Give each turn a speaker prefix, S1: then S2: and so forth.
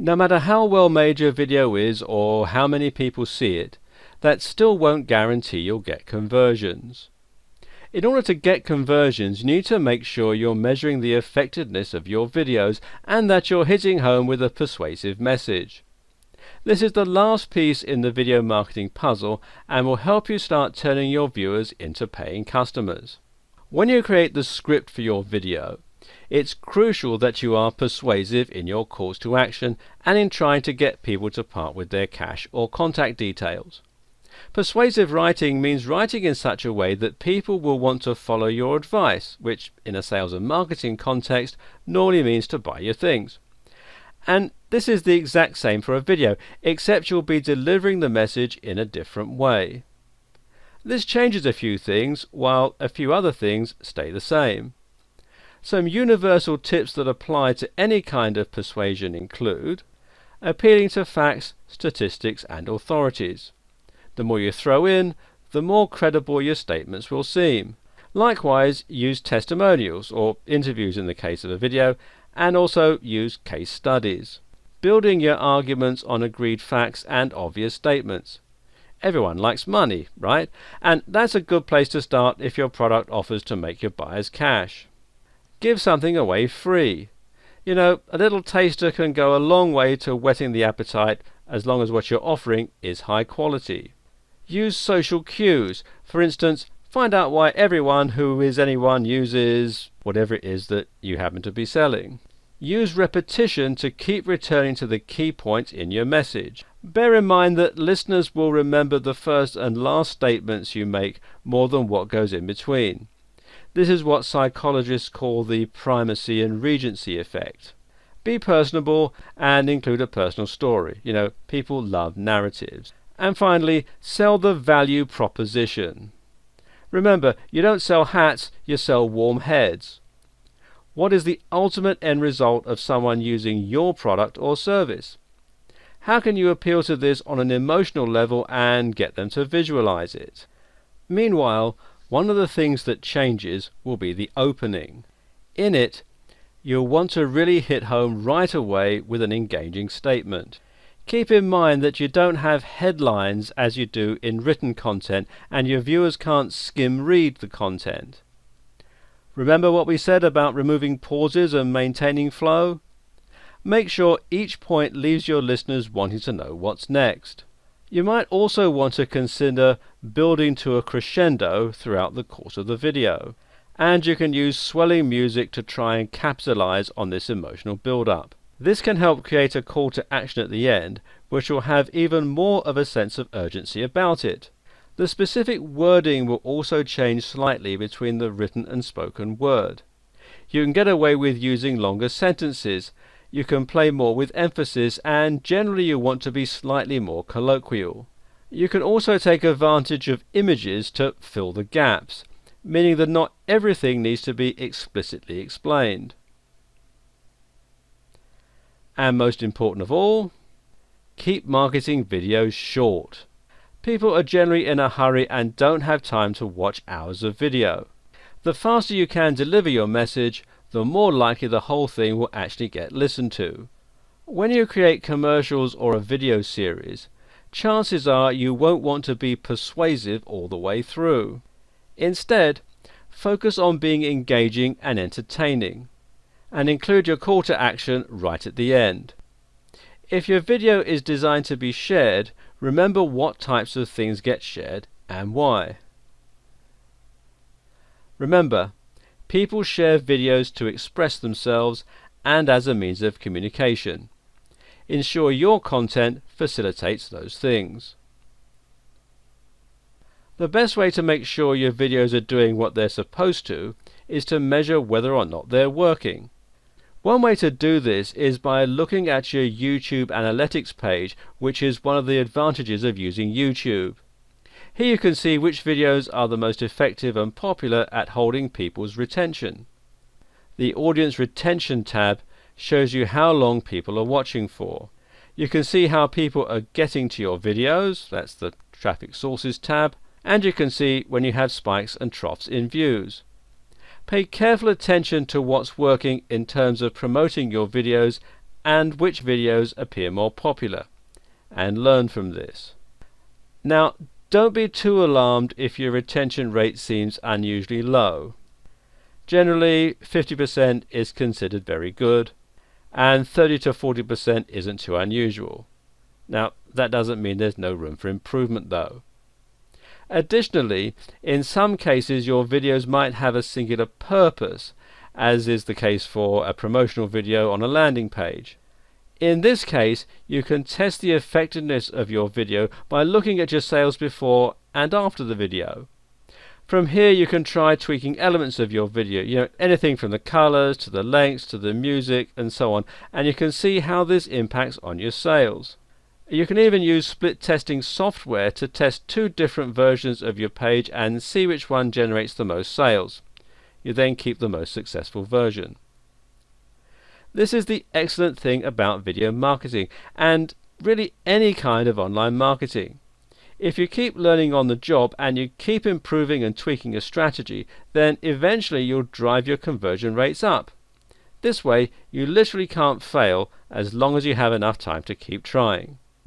S1: No matter how well made your video is or how many people see it, that still won't guarantee you'll get conversions. In order to get conversions, you need to make sure you're measuring the effectiveness of your videos and that you're hitting home with a persuasive message. This is the last piece in the video marketing puzzle and will help you start turning your viewers into paying customers. When you create the script for your video, it's crucial that you are persuasive in your calls to action and in trying to get people to part with their cash or contact details. Persuasive writing means writing in such a way that people will want to follow your advice, which in a sales and marketing context normally means to buy your things. And this is the exact same for a video, except you'll be delivering the message in a different way. This changes a few things, while a few other things stay the same. Some universal tips that apply to any kind of persuasion include appealing to facts, statistics, and authorities. The more you throw in, the more credible your statements will seem. Likewise, use testimonials, or interviews in the case of a video, and also use case studies. Building your arguments on agreed facts and obvious statements. Everyone likes money, right? And that's a good place to start if your product offers to make your buyers cash. Give something away free. You know, a little taster can go a long way to whetting the appetite as long as what you're offering is high quality. Use social cues. For instance, find out why everyone who is anyone uses whatever it is that you happen to be selling. Use repetition to keep returning to the key points in your message. Bear in mind that listeners will remember the first and last statements you make more than what goes in between. This is what psychologists call the primacy and regency effect. Be personable and include a personal story. You know, people love narratives. And finally, sell the value proposition. Remember, you don't sell hats, you sell warm heads. What is the ultimate end result of someone using your product or service? How can you appeal to this on an emotional level and get them to visualize it? Meanwhile, one of the things that changes will be the opening. In it, you'll want to really hit home right away with an engaging statement. Keep in mind that you don't have headlines as you do in written content, and your viewers can't skim read the content. Remember what we said about removing pauses and maintaining flow? Make sure each point leaves your listeners wanting to know what's next. You might also want to consider building to a crescendo throughout the course of the video, and you can use swelling music to try and capitalize on this emotional build-up. This can help create a call to action at the end, which will have even more of a sense of urgency about it. The specific wording will also change slightly between the written and spoken word. You can get away with using longer sentences, you can play more with emphasis, and generally you want to be slightly more colloquial. You can also take advantage of images to fill the gaps, meaning that not everything needs to be explicitly explained. And most important of all, keep marketing videos short. People are generally in a hurry and don't have time to watch hours of video. The faster you can deliver your message, the more likely the whole thing will actually get listened to. When you create commercials or a video series, chances are you won't want to be persuasive all the way through. Instead, focus on being engaging and entertaining, and include your call to action right at the end. If your video is designed to be shared, remember what types of things get shared and why. Remember, people share videos to express themselves and as a means of communication. Ensure your content facilitates those things. The best way to make sure your videos are doing what they're supposed to is to measure whether or not they're working. One way to do this is by looking at your YouTube analytics page, which is one of the advantages of using YouTube. Here you can see which videos are the most effective and popular at holding people's retention. The Audience Retention tab shows you how long people are watching for. You can see how people are getting to your videos, that's the Traffic Sources tab, and you can see when you have spikes and troughs in views. Pay careful attention to what's working in terms of promoting your videos and which videos appear more popular, and learn from this. Now, don't be too alarmed if your retention rate seems unusually low. Generally, 50% is considered very good, and 30 to 40% isn't too unusual. Now, that doesn't mean there's no room for improvement though. Additionally, in some cases your videos might have a singular purpose, as is the case for a promotional video on a landing page. In this case, you can test the effectiveness of your video by looking at your sales before and after the video. From here you can try tweaking elements of your video, anything from the colors to the lengths to the music and so on, and you can see how this impacts on your sales. You can even use split testing software to test two different versions of your page and see which one generates the most sales. You then keep the most successful version. This is the excellent thing about video marketing, and really any kind of online marketing. If you keep learning on the job and you keep improving and tweaking your strategy, then eventually you'll drive your conversion rates up. This way, you literally can't fail as long as you have enough time to keep trying.